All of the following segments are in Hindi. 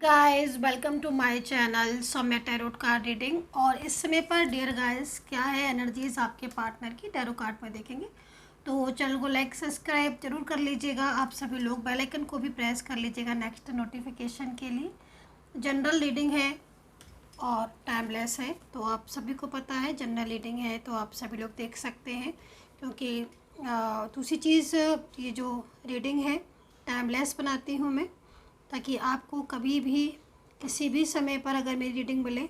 Guys welcome to my channel Saumya tarot card reading. और इस समय पर डियर गाइस क्या है एनर्जीज आपके पार्टनर की टैरो कार्ड में देखेंगे। तो चैनल को लाइक सब्सक्राइब जरूर कर लीजिएगा। आप सभी लोग बेल आइकन को भी प्रेस कर लीजिएगा नेक्स्ट नोटिफिकेशन के लिए। जनरल रीडिंग है और टाइमलेस है, तो आप सभी को पता है जनरल रीडिंग है तो आप सभी लोग देख सकते हैं। क्योंकि दूसरी चीज़ ये जो रीडिंग है टाइमलेस बनाती हूँ मैं, ताकि आपको कभी भी किसी भी समय पर अगर मेरी रीडिंग मिले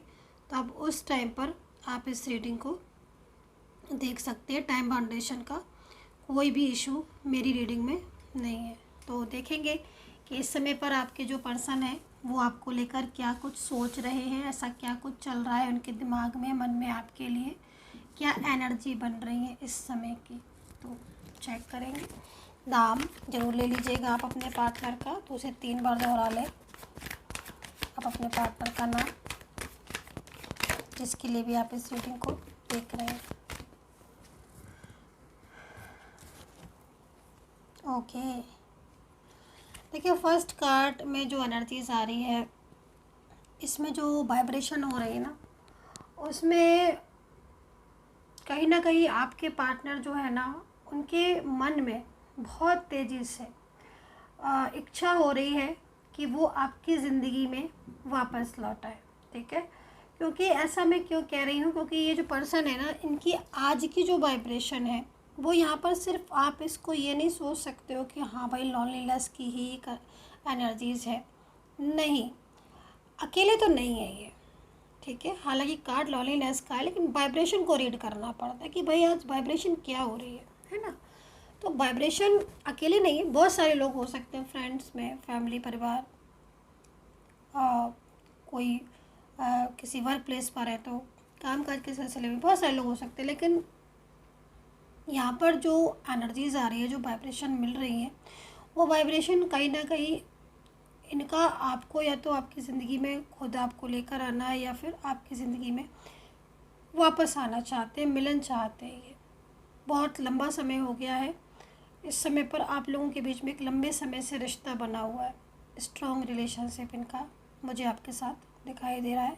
तो आप उस टाइम पर आप इस रीडिंग को देख सकते हैं। टाइम बाउंडेशन का कोई भी इशू मेरी रीडिंग में नहीं है। तो देखेंगे कि इस समय पर आपके जो पर्सन है वो आपको लेकर क्या कुछ सोच रहे हैं, ऐसा क्या कुछ चल रहा है उनके दिमाग में, मन में, आपके लिए क्या एनर्जी बन रही है इस समय की। तो चेक करेंगे। नाम जरूर ले लीजिएगा आप अपने पार्टनर का, तो उसे 3 बार दोहरा लें। आप अपने पार्टनर का नाम जिसके लिए भी आप इस रीडिंग को देख रहे हैं। ओके, देखिए फर्स्ट कार्ड में जो एनर्जीज आ रही है इसमें जो वाइब्रेशन हो रही है ना, उसमें कहीं ना कहीं आपके पार्टनर जो है ना उनके मन में बहुत तेज़ी से इच्छा हो रही है कि वो आपकी ज़िंदगी में वापस लौट आए। ठीक है, क्योंकि ऐसा मैं क्यों कह रही हूँ, क्योंकि ये जो पर्सन है ना इनकी आज की जो वाइब्रेशन है वो यहाँ पर सिर्फ आप इसको ये नहीं सोच सकते हो कि हाँ भाई लॉनलीनेस की ही एनर्जीज़ है। नहीं, अकेले तो नहीं है ये। ठीक है, हालांकि कार्ड लॉनलीनेस का है लेकिन वाइब्रेशन को रीड करना पड़ता है कि भाई आज वाइब्रेशन क्या हो रही है ना। तो वाइब्रेशन अकेले नहीं है, बहुत सारे लोग हो सकते हैं, फ्रेंड्स में, फैमिली, परिवार, कोई किसी वर्क प्लेस पर है तो काम काज के सिलसिले में बहुत सारे लोग हो सकते हैं। लेकिन यहाँ पर जो एनर्जीज आ रही है, जो वाइब्रेशन मिल रही है, वो वाइब्रेशन कहीं ना कहीं इनका आपको या तो आपकी ज़िंदगी में खुद आपको लेकर आना है या फिर आपकी ज़िंदगी में वापस आना चाहते हैं, मिलन चाहते हैं। ये बहुत लंबा समय हो गया है, इस समय पर आप लोगों के बीच में एक लंबे समय से रिश्ता बना हुआ है, स्ट्रॉन्ग रिलेशनशिप इनका मुझे आपके साथ दिखाई दे रहा है।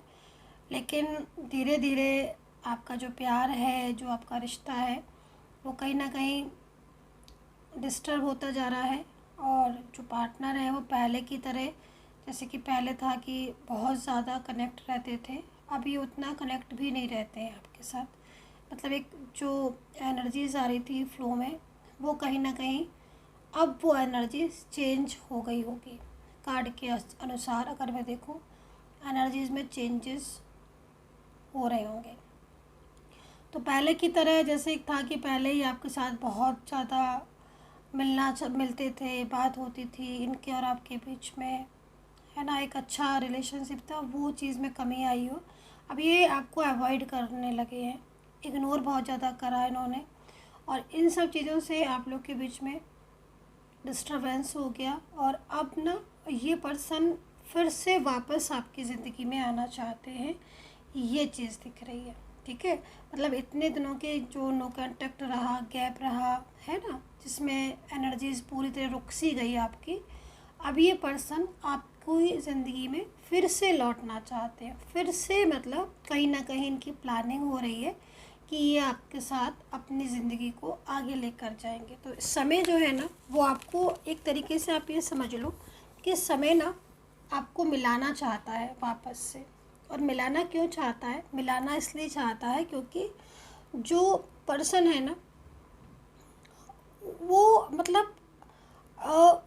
लेकिन धीरे धीरे आपका जो प्यार है, जो आपका रिश्ता है, वो कहीं ना कहीं डिस्टर्ब होता जा रहा है। और जो पार्टनर है वो पहले की तरह, जैसे कि पहले था कि बहुत ज़्यादा कनेक्ट रहते थे, अभी उतना कनेक्ट भी नहीं रहते हैं आपके साथ। मतलब एक जो एनर्जीज आ रही थी फ्लो में, वो कहीं ना कहीं अब वो एनर्जीज चेंज हो गई होगी। कार्ड के अनुसार अगर मैं देखूं एनर्जीज में चेंजेस हो रहे होंगे। तो पहले की तरह जैसे था कि पहले ही आपके साथ बहुत ज़्यादा मिलते थे, बात होती थी इनके और आपके बीच में, है ना, एक अच्छा रिलेशनशिप था, वो चीज़ में कमी आई हो। अब ये आपको अवॉइड करने लगे हैं, इग्नोर बहुत ज़्यादा करा इन्होंने, और इन सब चीज़ों से आप लोग के बीच में डिस्टर्बेंस हो गया। और अब ना ये पर्सन फिर से वापस आपकी ज़िंदगी में आना चाहते हैं, ये चीज़ दिख रही है। ठीक है, मतलब इतने दिनों के जो नो कांटेक्ट रहा, गैप रहा है ना, जिसमें एनर्जीज पूरी तरह रुक सी गई आपकी, अब ये पर्सन आपको ज़िंदगी में फिर से लौटना चाहते हैं। फिर से मतलब कहीं ना कहीं इनकी प्लानिंग हो रही है कि ये आपके साथ अपनी ज़िंदगी को आगे लेकर जाएंगे। तो समय जो है ना वो आपको एक तरीके से आप ये समझ लो कि समय ना आपको मिलाना चाहता है वापस से। और मिलाना क्यों चाहता है? मिलाना इसलिए चाहता है क्योंकि जो पर्सन है ना वो मतलब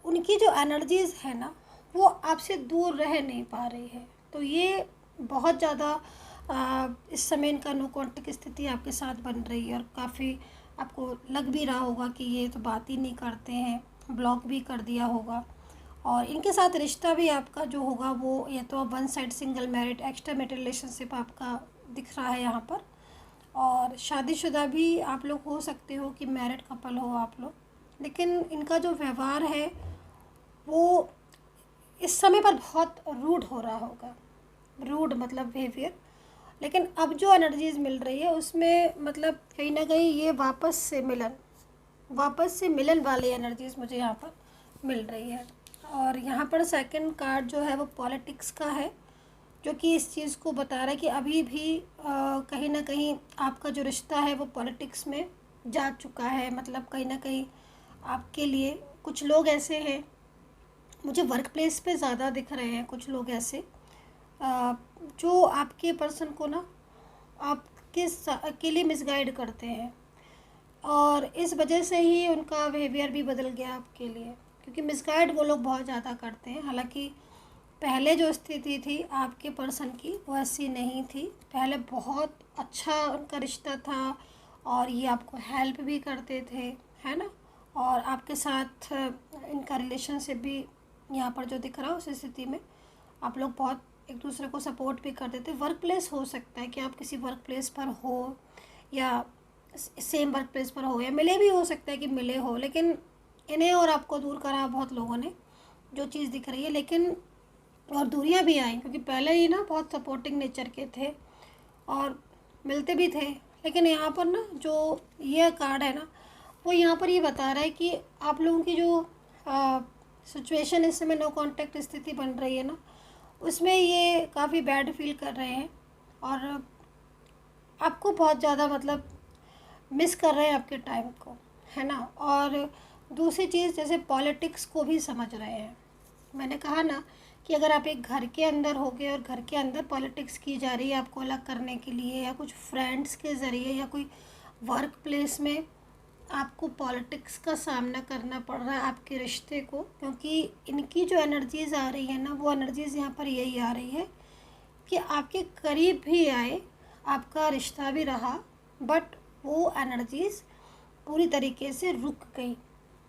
उनकी जो एनर्जीज़ है ना वो आपसे दूर रह नहीं पा रही है। तो ये बहुत ज़्यादा इस समय इनका नो कॉन्टेक्ट स्थिति आपके साथ बन रही है। और काफ़ी आपको लग भी रहा होगा कि ये तो बात ही नहीं करते हैं, ब्लॉक भी कर दिया होगा। और इनके साथ रिश्ता भी आपका जो होगा वो या तो one side single married extra marital relationship आपका दिख रहा है यहाँ पर। और शादीशुदा भी आप लोग हो सकते हो कि मैरिड कपल हो आप लोग। लेकिन इनका जो व्यवहार है वो इस समय पर बहुत रूड हो रहा होगा, रूड मतलब बिहेवियर। लेकिन अब जो एनर्जीज मिल रही है उसमें मतलब कहीं ना कहीं ये वापस से मिलन वाली एनर्जीज मुझे यहाँ पर मिल रही है। और यहाँ पर सेकंड कार्ड जो है वो पॉलिटिक्स का है, जो कि इस चीज़ को बता रहा है कि अभी भी कहीं ना कहीं आपका जो रिश्ता है वो पॉलिटिक्स में जा चुका है। मतलब कहीं ना कहीं आपके लिए कुछ लोग ऐसे हैं, मुझे वर्क प्लेस पे ज़्यादा दिख रहे हैं कुछ लोग ऐसे जो आपके पर्सन को ना आपके लिए मिसगाइड करते हैं, और इस वजह से ही उनका बिहेवियर भी बदल गया आपके लिए, क्योंकि मिसगाइड वो लोग बहुत ज़्यादा करते हैं। हालांकि पहले जो स्थिति थी आपके पर्सन की वो ऐसी नहीं थी, पहले बहुत अच्छा उनका रिश्ता था और ये आपको हेल्प भी करते थे, है ना। और आपके साथ इनका रिलेशनशिप भी यहाँ पर जो दिख रहा है उस स्थिति में आप लोग बहुत एक दूसरे को सपोर्ट भी करते थे। वर्क प्लेस हो सकता है कि आप किसी वर्क प्लेस पर हो या सेम वर्क प्लेस पर हो, या मिले भी हो सकता है कि मिले हो, लेकिन इन्हें और आपको दूर करा बहुत लोगों ने, जो चीज़ दिख रही है। लेकिन और दूरियां भी आई, क्योंकि पहले ही ना बहुत सपोर्टिंग नेचर के थे और मिलते भी थे। लेकिन यहाँ पर ना जो ये कार्ड है ना वो यहाँ पर ये बता रहा है कि आप लोगों की जो सिचुएशन इस समय नो कांटेक्ट स्थिति बन रही है ना, उसमें ये काफ़ी बैड फील कर रहे हैं और आपको बहुत ज़्यादा मतलब मिस कर रहे हैं आपके टाइम को, है ना। और दूसरी चीज़, जैसे पॉलिटिक्स को भी समझ रहे हैं। मैंने कहा ना कि अगर आप एक घर के अंदर होगे और घर के अंदर पॉलिटिक्स की जा रही है आपको अलग करने के लिए, या कुछ फ्रेंड्स के ज़रिए, या कोई वर्क प्लेस में आपको पॉलिटिक्स का सामना करना पड़ रहा है आपके रिश्ते को, क्योंकि इनकी जो एनर्जीज़ आ रही है ना वो एनर्जीज़ यहाँ पर यही आ रही है कि आपके करीब भी आए, आपका रिश्ता भी रहा, बट वो एनर्जीज़ पूरी तरीके से रुक गई,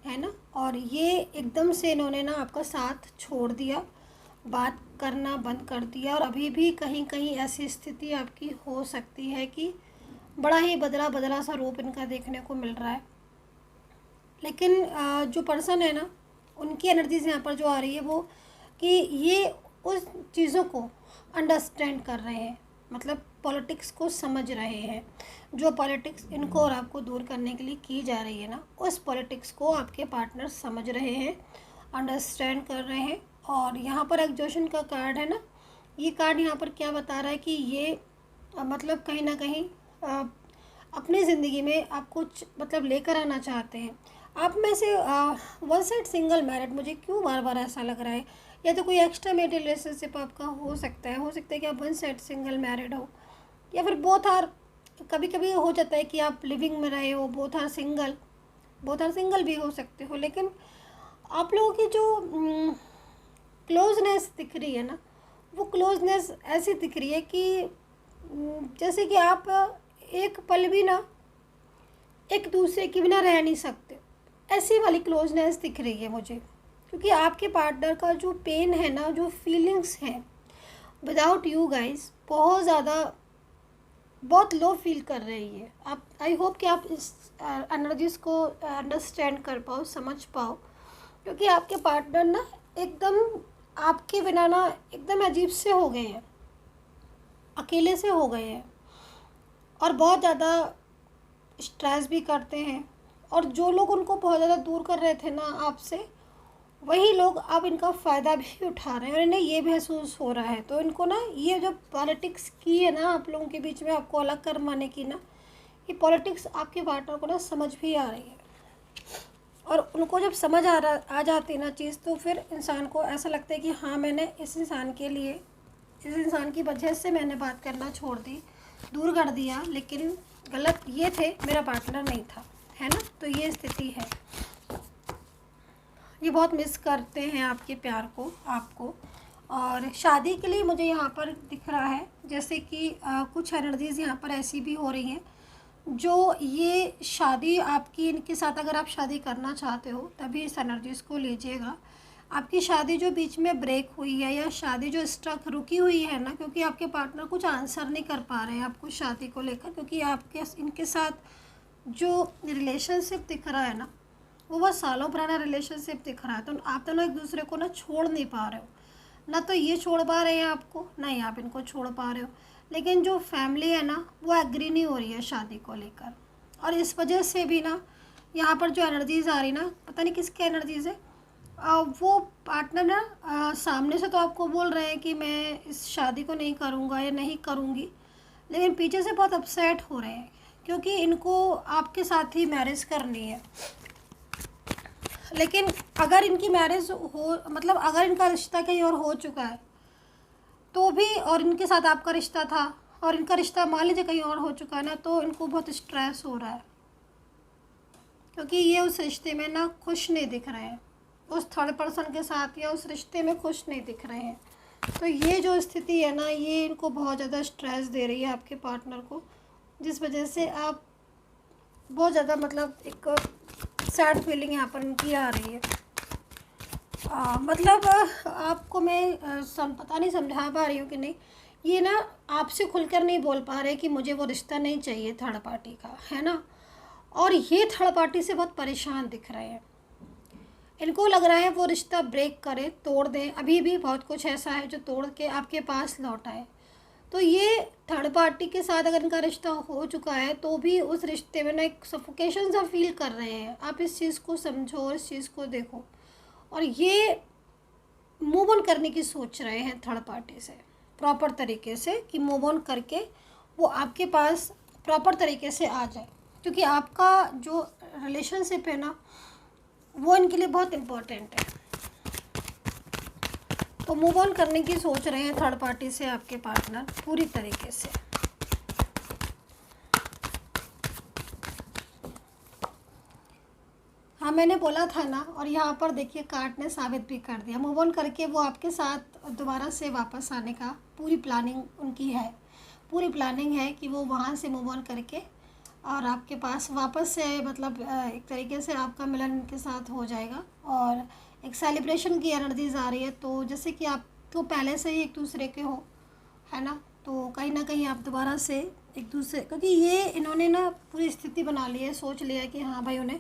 है ना। और ये एकदम से इन्होंने ना आपका साथ छोड़ दिया, बात करना बंद कर दिया, और अभी भी कहीं कहीं ऐसी स्थिति आपकी हो सकती है कि बड़ा ही बदला बदला सा रूप इनका देखने को मिल रहा है। लेकिन जो पर्सन है ना उनकी एनर्जीज यहाँ पर जो आ रही है वो कि ये उस चीज़ों को अंडरस्टैंड कर रहे हैं, मतलब पॉलिटिक्स को समझ रहे हैं। जो पॉलिटिक्स इनको और आपको दूर करने के लिए की जा रही है ना, उस पॉलिटिक्स को आपके पार्टनर समझ रहे हैं, अंडरस्टैंड कर रहे हैं। और यहाँ पर एग्जॉशन का कार्ड है ना, ये कार्ड यहाँ पर क्या बता रहा है कि ये मतलब कहीं ना कहीं अपनी ज़िंदगी में आप कुछ मतलब लेकर आना चाहते हैं। आप में से वन साइड सिंगल मैरिड, मुझे क्यों बार बार ऐसा लग रहा है, या तो कोई एक्स्ट्रा मैरिड रिलेशनशिप आपका हो सकता है कि आप वन साइड सिंगल मैरिड हो, या फिर बोथ आर, कभी कभी हो जाता है कि आप लिविंग में रहे हो, बोथ आर सिंगल भी हो सकते हो। लेकिन आप लोगों की जो क्लोजनेस दिख रही है ना, वो क्लोजनेस ऐसी दिख रही है कि जैसे कि आप एक पल भी ना एक दूसरे के बिना रह नहीं सकते, ऐसी वाली क्लोजनेस दिख रही है मुझे। क्योंकि आपके पार्टनर का जो पेन है ना, जो फीलिंग्स हैं विदाउट यू गाइस, बहुत ज़्यादा बहुत लो फील कर रही है। आप, आई होप कि आप इस एनर्जीज़ को अंडरस्टैंड कर पाओ, समझ पाओ, क्योंकि आपके पार्टनर ना एकदम आपके बिना ना एकदम अजीब से हो गए हैं, अकेले से हो गए हैं, और बहुत ज़्यादा स्ट्रेस भी करते हैं। और जो लोग उनको बहुत ज़्यादा दूर कर रहे थे ना आपसे, वही लोग अब इनका फ़ायदा भी उठा रहे हैं, और इन्हें ये महसूस हो रहा है। तो इनको ना ये जो पॉलिटिक्स की है ना आप लोगों के बीच में, आपको अलग करवाने की ना, ये पॉलिटिक्स आपके पार्टनर को ना समझ भी आ रही है। और उनको जब समझ आ जाती है ना चीज़, तो फिर इंसान को ऐसा लगता है कि हाँ, मैंने इस इंसान के लिए, इस इंसान की वजह से मैंने बात करना छोड़ दी, दूर कर दिया, लेकिन गलत ये थे, मेरा पार्टनर नहीं था, है ना। तो ये स्थिति है, ये बहुत मिस करते हैं आपके प्यार को, आपको। और शादी के लिए मुझे यहाँ पर दिख रहा है जैसे कि कुछ एनर्जीज़ यहाँ पर ऐसी भी हो रही हैं, जो ये शादी आपकी, इनके साथ अगर आप शादी करना चाहते हो तभी इस एनर्जीज़ को लीजिएगा। आपकी शादी जो बीच में ब्रेक हुई है, या शादी जो स्ट्रक रुकी हुई है ना, क्योंकि आपके पार्टनर कुछ आंसर नहीं कर पा रहे हैं आपको शादी को लेकर, क्योंकि आपके इनके साथ जो रिलेशनशिप दिख रहा है ना वो बहुत सालों पुराना रिलेशनशिप दिख रहा है। तो आप दोनों एक दूसरे को ना छोड़ नहीं पा रहे हो, ना तो ये छोड़ पा रहे हैं आपको, ना ही आप इनको छोड़ पा रहे हो। लेकिन जो फैमिली है ना वो एग्री नहीं हो रही है शादी को लेकर, और इस वजह से भी ना यहाँ पर जो एनर्जीज़ आ रही ना, पता नहीं किसकी एनर्जीज़ है, वो पार्टनर ना सामने से तो आपको बोल रहे हैं कि मैं इस शादी को नहीं करूँगा या नहीं करूँगी, लेकिन पीछे से बहुत अपसेट हो रहे हैं क्योंकि इनको आपके साथ ही मैरिज करनी है। लेकिन अगर इनकी मैरिज हो, मतलब अगर इनका रिश्ता कहीं और हो चुका है तो भी, और इनके साथ आपका रिश्ता था और इनका रिश्ता मान लीजिए कहीं और हो चुका है ना, तो इनको बहुत स्ट्रेस हो रहा है क्योंकि ये उस रिश्ते में ना खुश नहीं दिख रहे हैं, उस थर्ड पर्सन के साथ या उस रिश्ते में खुश नहीं दिख रहे हैं। तो ये जो स्थिति है ना, ये इनको बहुत ज़्यादा स्ट्रेस दे रही है आपके पार्टनर को, जिस वजह से आप बहुत ज़्यादा मतलब एक सैड फीलिंग यहाँ पर इनकी आ रही है। मतलब आपको मैं पता नहीं समझा पा रही हूँ कि नहीं, ये ना आपसे खुलकर नहीं बोल पा रहे कि मुझे वो रिश्ता नहीं चाहिए थर्ड पार्टी का, है ना। और ये थर्ड पार्टी से बहुत परेशान दिख रहे हैं, इनको लग रहा है वो रिश्ता ब्रेक करे, तोड़ दें। अभी भी बहुत कुछ ऐसा है जो तोड़ के आपके पास लौट आए। तो ये थर्ड पार्टी के साथ अगर इनका रिश्ता हो चुका है तो भी उस रिश्ते में ना एक सफोकेशन सा फील कर रहे हैं। आप इस चीज़ को समझो और इस चीज़ को देखो, और ये मूव ऑन करने की सोच रहे हैं थर्ड पार्टी से प्रॉपर तरीके से, कि मूव ऑन करके वो आपके पास प्रॉपर तरीके से आ जाए, क्योंकि आपका जो रिलेशनशिप है ना वो इनके लिए बहुत इम्पोर्टेंट है। तो मूव ऑन करने की सोच रहे हैं थर्ड पार्टी से आपके पार्टनर पूरी तरीके से। हाँ, मैंने बोला था ना, और यहाँ पर देखिए कार्ड ने साबित भी कर दिया। मूव ऑन करके वो आपके साथ दोबारा से वापस आने का पूरी प्लानिंग उनकी है, पूरी प्लानिंग है कि वो वहाँ से मूव ऑन करके और आपके पास वापस से, मतलब एक तरीके से आपका मिलन उनके साथ हो जाएगा। और एक सेलिब्रेशन की एनर्जीज आ रही है, तो जैसे कि आप तो पहले से ही एक दूसरे के हो, है ना, तो कहीं ना कहीं आप दोबारा से एक दूसरे, क्योंकि ये इन्होंने ना पूरी स्थिति बना ली है, सोच लिया है कि हाँ भाई उन्हें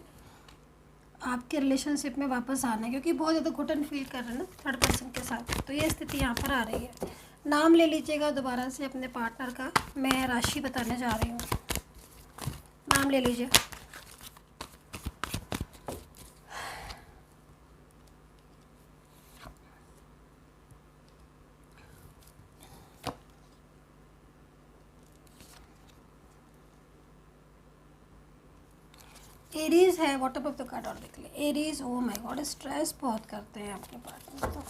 आपके रिलेशनशिप में वापस आना है, क्योंकि बहुत ज़्यादा घुटन फील कर रहे हैं ना थर्ड पर्सन के साथ। तो ये स्थिति यहाँ पर आ रही है। नाम ले लीजिएगा दोबारा से अपने पार्टनर का, मैं राशि बताने जा रही हूँ। नाम ले लीजिए। एरीज है, बॉटम ऑफ द कार्ड और देख ले। Aries, oh my God, stress बहुत करते हैं आपके पार्टनर। तो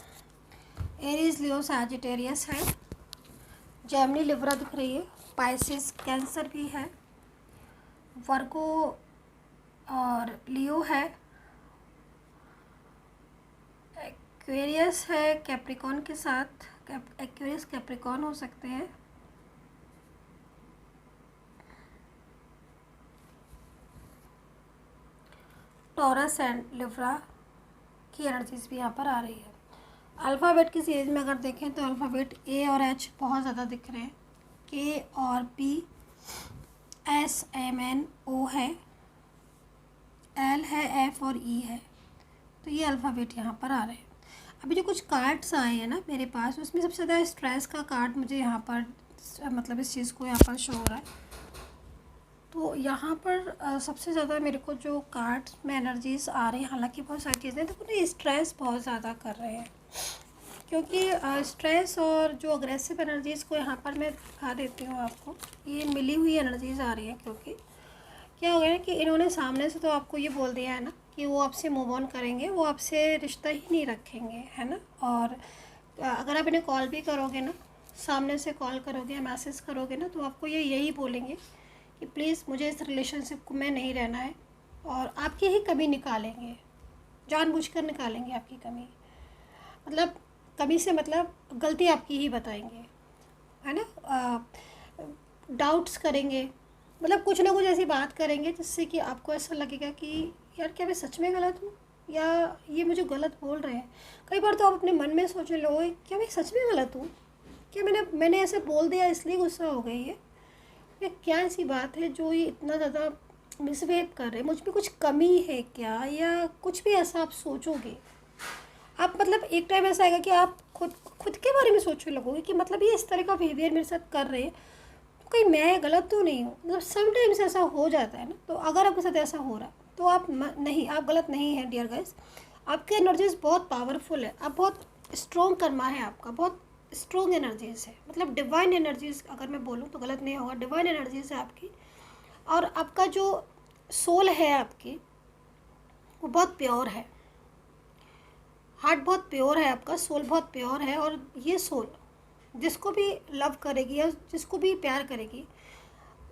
एरीज, लियो, सैजिटेरियस है, जेमिनी, लिब्रा दिख रही है, पाइसिस, कैंसर भी है, वर्गो और लियो है, एक्वेरियस है कैप्रिकॉन के साथ, एक्वेरियस कैप्रिकॉन हो सकते हैं, टॉरस एंड लिब्रा की एनर्जीज भी यहाँ पर आ रही है। अल्फ़ाबेट की सीरीज में अगर देखें तो अल्फ़ाबेट ए और एच बहुत ज़्यादा दिख रहे हैं, के और पी, एस, एम, एन, ओ है, एल है, एफ और ई है। तो ये अल्फ़ाबेट यहाँ पर आ रहे हैं। अभी जो कुछ कार्ड्स आए हैं ना मेरे पास, उसमें सबसे ज़्यादा स्ट्रेस का कार्ड मुझे यहाँ पर, मतलब इस चीज़ को यहाँ पर शो हो रहा है। तो यहाँ पर सबसे ज़्यादा मेरे को जो कार्ड्स में एनर्जीज आ रही हैं, हालांकि बहुत सारी चीज़ें, तो मुझे स्ट्रेस बहुत ज़्यादा कर रहे हैं, क्योंकि स्ट्रेस और जो अग्रेसिव एनर्जीज़ को यहाँ पर मैं दिखा देती हूँ आपको। ये मिली हुई एनर्जीज़ आ रही हैं, क्योंकि क्या हो गया है कि इन्होंने सामने से तो आपको ये बोल दिया है ना कि वो आपसे मूव ऑन करेंगे, वो आपसे रिश्ता ही नहीं रखेंगे, है ना। और अगर आप इन्हें कॉल भी करोगे ना, सामने से कॉल करोगे या मैसेज करोगे ना, तो आपको ये यही बोलेंगे कि प्लीज़ मुझे इस रिलेशनशिप में नहीं रहना है, और आपकी ही कमी निकालेंगे, जानबूझकर निकालेंगे आपकी कमी। मतलब कमी से मतलब गलती आपकी ही बताएंगे, है ना। डाउट्स करेंगे, मतलब कुछ ना कुछ ऐसी बात करेंगे जिससे कि आपको ऐसा लगेगा कि यार क्या मैं सच में गलत हूँ, या ये मुझे गलत बोल रहे हैं। कई बार तो आप अपने मन में सोचने लगोगे, क्या मैं सच में गलत हूँ, क्या मैंने ऐसे बोल दिया इसलिए गुस्सा हो गई है, या क्या ऐसी बात है जो ये इतना ज़्यादा मिसबिहेव कर रहे हैं, मुझ में कुछ कमी है क्या, या कुछ भी ऐसा आप सोचोगे। आप मतलब एक टाइम ऐसा आएगा कि आप खुद के बारे में सोचने लगोगे कि मतलब ये इस तरह का बिहेवियर मेरे साथ कर रहे हैं, तो कहीं मैं गलत तो नहीं हूँ। मतलब समटाइम्स ऐसा हो जाता है ना। तो अगर आपके साथ ऐसा हो रहा है तो आप नहीं, आप गलत नहीं हैं डियर गाइस। आपकी एनर्जीज बहुत पावरफुल है, आप बहुत स्ट्रॉन्ग कर्मा है आपका, बहुत स्ट्रॉन्ग एनर्जीज है, मतलब डिवाइन एनर्जीज अगर मैं बोलूँ तो गलत नहीं होगा, डिवाइन एनर्जीज है आपकी। और आपका जो सोल है आपकी वो बहुत प्योर है, हार्ट बहुत प्योर है आपका, सोल बहुत प्योर है। और ये सोल जिसको भी लव करेगी या जिसको भी प्यार करेगी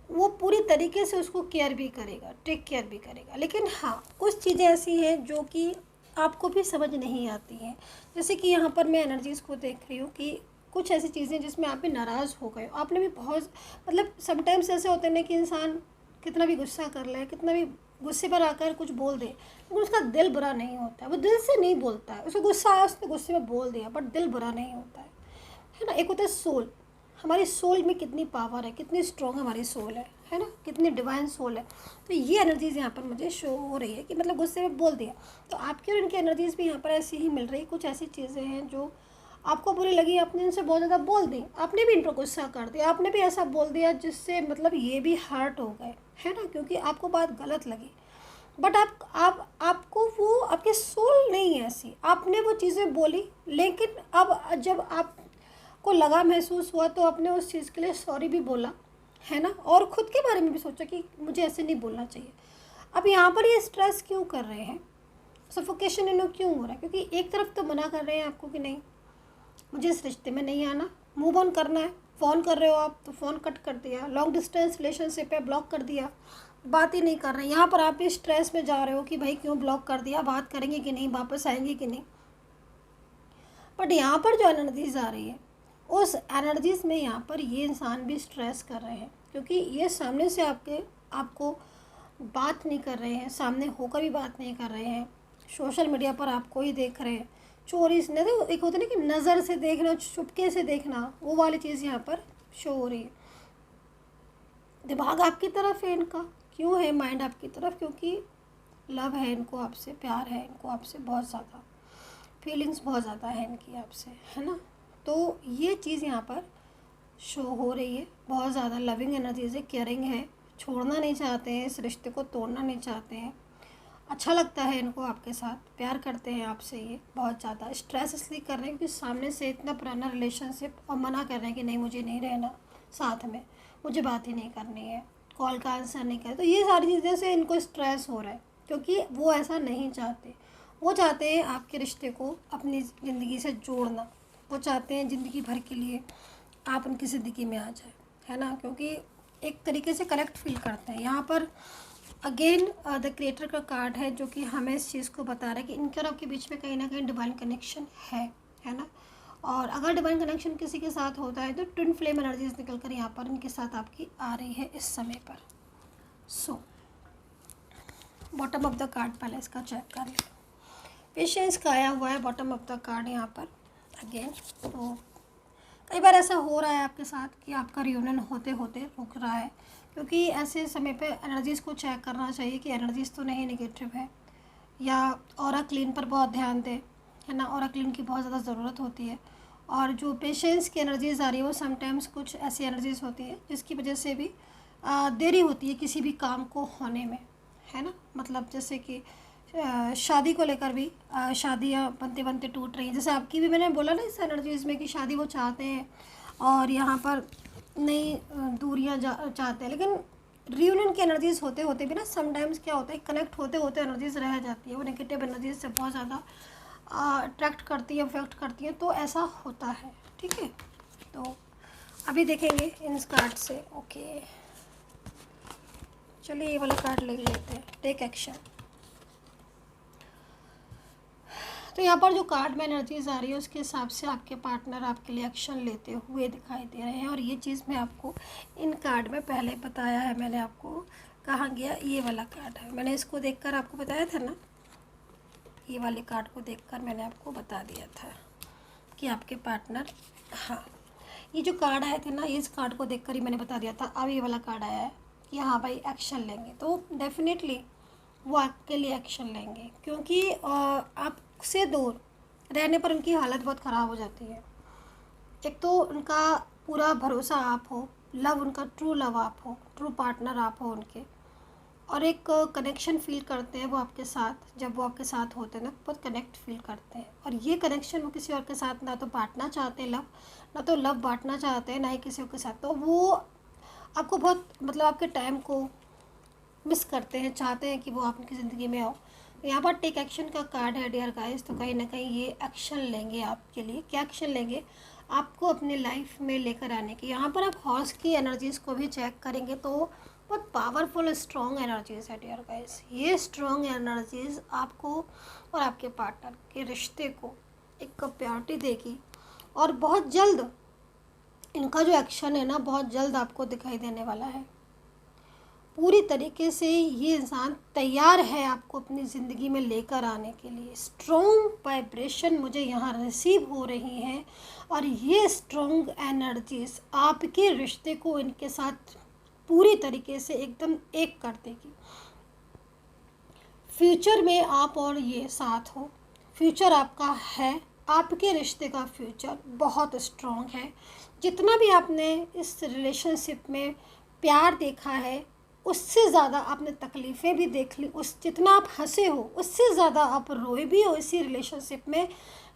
वो पूरी तरीके से उसको केयर भी करेगा, टेक केयर भी करेगा। लेकिन हाँ, कुछ चीज़ें ऐसी हैं जो कि आपको भी समझ नहीं आती हैं। जैसे कि यहाँ पर मैं एनर्जीज़ को देख रही हूँ कि कुछ ऐसी चीज़ें जिसमें आप भी नाराज़ हो गए, आपने भी बहुत, मतलब समटाइम्स ऐसे होते हैं ना कि इंसान कितना भी गुस्सा कर ले, कितना भी गुस्से पर आकर कुछ बोल दे, लेकिन उसका दिल बुरा नहीं होता है, वो दिल से नहीं बोलता है, उसको गुस्सा आया उसने गुस्से में बोल दिया, बट दिल बुरा नहीं होता है ना। एक होता है सोल, हमारी सोल में कितनी पावर है, कितनी स्ट्रॉन्ग हमारी सोल है ना, कितनी डिवाइन सोल है। तो ये एनर्जीज़ यहाँ पर मुझे शो हो रही है कि मतलब गुस्से में बोल दिया, तो आपकी और इनकी एनर्जीज़ भी यहाँ पर ऐसी ही मिल रही है। कुछ ऐसी चीज़ें हैं जो आपको बुरी लगी, आपने इनसे बहुत ज़्यादा बोल दी, आपने भी इन पर गुस्सा कर दिया, आपने भी ऐसा बोल दिया जिससे मतलब ये भी हर्ट हो गए, है ना, क्योंकि आपको बात गलत लगी। बट आपको वो आपकी सोल नहीं है ऐसी, आपने वो चीज़ें बोली, लेकिन अब जब आपको लगा, महसूस हुआ, तो आपने उस चीज़ के लिए सॉरी भी बोला, है ना, और ख़ुद के बारे में भी सोचा कि मुझे ऐसे नहीं बोलना चाहिए। अब यहाँ पर ये स्ट्रेस क्यों कर रहे हैं, सफोकेशन इन क्यों हो रहा है, क्योंकि एक तरफ तो मना कर रहे हैं आपको कि नहीं मुझे इस रिश्ते में नहीं आना, मूव ऑन करना है। फ़ोन कर रहे हो आप तो फ़ोन कट कर दिया, लॉन्ग डिस्टेंस रिलेशनशिप है ब्लॉक कर दिया, बात ही नहीं कर रहे। यहाँ पर आप भी स्ट्रेस में जा रहे हो कि भाई क्यों ब्लॉक कर दिया, बात करेंगे कि नहीं, वापस आएंगे कि नहीं। बट यहाँ पर जो एनर्जीज आ रही है उस एनर्जीज में यहाँ पर ये इंसान भी स्ट्रेस कर रहे हैं, क्योंकि ये सामने से आपको बात नहीं कर रहे हैं, सामने होकर भी बात नहीं कर रहे हैं, सोशल मीडिया पर आपको ही देख रहे हैं, चोरी से नहीं, तो एक होता है ना कि नज़र से देखना, चुपके से देखना, वो वाली चीज़ यहाँ पर शो हो रही है। दिमाग आपकी तरफ है इनका, क्यों है माइंड आपकी तरफ, क्योंकि लव है इनको आपसे, प्यार है इनको आपसे, बहुत ज़्यादा फीलिंग्स बहुत ज़्यादा है इनकी आपसे, है ना। तो ये चीज़ यहाँ पर शो हो रही है, बहुत ज़्यादा लविंग एनर्जीज है, केयरिंग है, छोड़ना नहीं चाहते हैं, इस रिश्ते को तोड़ना नहीं चाहते हैं, अच्छा लगता है इनको आपके साथ, प्यार करते हैं आपसे, ये बहुत ज़्यादा स्ट्रेस इसलिए कर रहे हैं क्योंकि सामने से इतना पुराना रिलेशनशिप, और मना कर रहे हैं कि नहीं मुझे नहीं रहना साथ में, मुझे बात ही नहीं करनी है, कॉल का आंसर नहीं करे। तो ये सारी चीज़ें से इनको स्ट्रेस हो रहा है, क्योंकि वो ऐसा नहीं चाहते, वो चाहते हैं आपके रिश्ते को अपनी ज़िंदगी से जोड़ना, वो चाहते हैं ज़िंदगी भर के लिए आप उनकी ज़िंदगी में आ जाए, है ना, क्योंकि एक तरीके से कनेक्ट फील करते हैं। यहाँ पर अगेन द क्रिएटर का कार्ड है जो कि हमें इस चीज़ को बता रहा है कि इनके और आपके बीच में कहीं ना कहीं डिवाइन कनेक्शन है ना। और अगर डिवाइन कनेक्शन किसी के साथ होता है तो ट्विन फ्लेम एनर्जीज निकल कर यहाँ पर इनके साथ आपकी आ रही है इस समय पर। So bottom of the card पहले इसका चेक कर लें। पेशेंस का आया हुआ है बॉटम ऑफ द कार्ड यहाँ पर अगेन। तो कई बार ऐसा हो रहा है आपके साथ कि आपका रियूनियन होते होते रुक रहा है, क्योंकि ऐसे समय पे एनर्जीज़ को चेक करना चाहिए कि एनर्जीज़ तो नहीं नेगेटिव है, या ऑरा क्लीन पर बहुत ध्यान दें, है ना, ऑरा क्लीन की बहुत ज़्यादा ज़रूरत होती है। और जो पेशेंस की एनर्जीज़ आ रही है वो समटाइम्स कुछ ऐसी एनर्जीज़ होती है जिसकी वजह से भी देरी होती है किसी भी काम को होने में, है ना। मतलब जैसे कि शादी को लेकर भी शादियाँ बनते बनते टूट रही हैं, जैसे आपकी भी मैंने बोला ना इस एनर्जीज़ में कि शादी वो चाहते हैं और यहाँ पर नई दूरियाँ चाहते हैं, लेकिन रियूनियन की एनर्जीज़ होते होते भी ना समटाइम्स क्या होता है, कनेक्ट होते होते एनर्जीज़ रह जाती है, वो नेगेटिव एनर्जीज से बहुत ज़्यादा अट्रैक्ट करती है, अफेक्ट करती है, तो ऐसा होता है, ठीक है। तो अभी देखेंगे इन कार्ड से। ओके चलिए ये वाला कार्ड ले लेते हैं, टेक एक्शन। तो यहाँ पर जो कार्ड में एनर्जीज आ रही है उसके हिसाब से आपके पार्टनर आपके लिए एक्शन लेते हुए दिखाई दे रहे हैं। और ये चीज़ मैं आपको इन कार्ड में पहले बताया है, मैंने आपको कहाँ गया, ये वाला कार्ड है, मैंने इसको देखकर आपको बताया था ना, ये वाले कार्ड को देखकर मैंने आपको बता दिया था कि आपके पार्टनर, हाँ ये जो कार्ड आए थे ना, इस कार्ड को देखकर ही मैंने बता दिया था। अब ये वाला कार्ड आया है कि हाँ भाई एक्शन लेंगे, तो डेफिनेटली वो आपके लिए एक्शन लेंगे, क्योंकि आपसे दूर रहने पर उनकी हालत बहुत ख़राब हो जाती है। एक तो उनका पूरा भरोसा आप हो, लव उनका ट्रू लव आप हो, ट्रू पार्टनर आप हो उनके, और एक कनेक्शन फील करते हैं वो आपके साथ। जब वो आपके साथ होते हैं ना, बहुत कनेक्ट फील करते हैं। और ये कनेक्शन वो किसी और के साथ ना तो बांटना चाहते हैं लव, ना तो लव बांटना चाहते हैं, ना ही किसी और के साथ। तो वो आपको बहुत मतलब आपके टाइम को मिस करते हैं, चाहते हैं कि वो आपकी ज़िंदगी में आओ। तो यहाँ पर टेक एक्शन का कार्ड है डियर गाइस। तो कहीं ना कहीं ये एक्शन लेंगे आपके लिए। क्या एक्शन लेंगे? आपको अपने लाइफ में लेकर आने की। यहाँ पर आप हॉर्स की एनर्जीज़ को भी चेक करेंगे तो बहुत पावरफुल स्ट्रॉन्ग एनर्जीज़ है डियर गाइस। ये स्ट्रॉन्ग एनर्जीज़ आपको और आपके पार्टनर के रिश्ते को एक प्योरिटी देगी। और बहुत जल्द इनका जो एक्शन है ना, बहुत जल्द आपको दिखाई देने वाला है। पूरी तरीके से ये इंसान तैयार है आपको अपनी ज़िंदगी में लेकर आने के लिए। स्ट्रॉन्ग वाइब्रेशन मुझे यहाँ रिसीव हो रही हैं और ये स्ट्रॉन्ग एनर्जीज आपके रिश्ते को इनके साथ पूरी तरीके से एकदम एक कर देगी। फ्यूचर में आप और ये साथ हो, फ्यूचर आपका है, आपके रिश्ते का फ्यूचर बहुत स्ट्रॉन्ग है। जितना भी आपने इस रिलेशनशिप में प्यार देखा है, उससे ज़्यादा आपने तकलीफ़ें भी देख ली। उस जितना आप हंसे हो उससे ज़्यादा आप रोए भी हो इसी रिलेशनशिप में।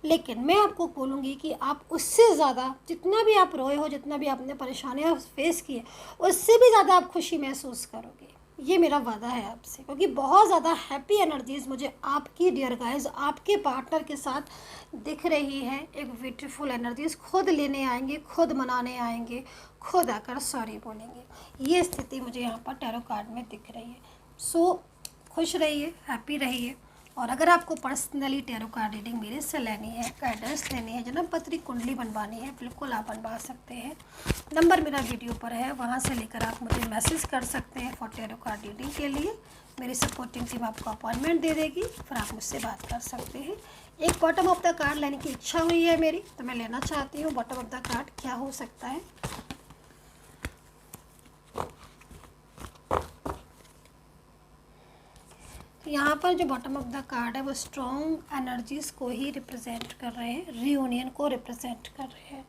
लेकिन मैं आपको बोलूँगी कि आप उससे ज़्यादा, जितना भी आप रोए हो, जितना भी आपने परेशानियाँ फेस की है, उससे भी ज़्यादा आप खुशी महसूस करोगे। ये मेरा वादा है आपसे, क्योंकि बहुत ज़्यादा हैप्पी एनर्जीज़ मुझे आपकी डियर गाइस आपके पार्टनर के साथ दिख रही है। एक ब्यूटीफुल एनर्जीज़ खुद लेने आएंगे, खुद मनाने आएंगे, खुद आकर सॉरी बोलेंगे। ये स्थिति मुझे यहाँ पर टैरो कार्ड में दिख रही है। सो खुश रहिए, हैप्पी रहिए। और अगर आपको पर्सनली टैरो कार्ड रीडिंग मेरे से लेनी है, गाइडेंस लेनी है, जन्म पत्री कुंडली बनवानी है, बिल्कुल आप बनवा सकते हैं। नंबर मेरा वीडियो पर है, वहाँ से लेकर आप मुझे मैसेज कर सकते हैं फॉर टैरो कार्ड रीडिंग के लिए। मेरी सपोर्टिंग टीम आपको अपॉइंटमेंट दे देगी, फिर आप मुझसे बात कर सकते हैं। एक बॉटम ऑफ द कार्ड लेने की इच्छा हुई है मेरी, तो मैं लेना चाहती हूँ। बॉटम ऑफ द कार्ड क्या हो सकता है? यहाँ पर जो बॉटम ऑफ द कार्ड है वो स्ट्रॉन्ग एनर्जीज़ को ही रिप्रेजेंट कर रहे हैं, रीयूनियन को रिप्रेजेंट कर रहे हैं।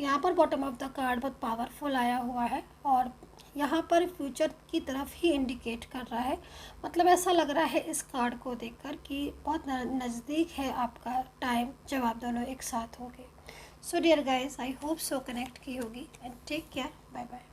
यहाँ पर बॉटम ऑफ द कार्ड बहुत पावरफुल आया हुआ है और यहाँ पर फ्यूचर की तरफ ही इंडिकेट कर रहा है। मतलब ऐसा लग रहा है इस कार्ड को देखकर कि बहुत नज़दीक है आपका टाइम जब आप दोनों एक साथ होंगे। So dear guys, I hope so connect की होगी and take care, bye bye.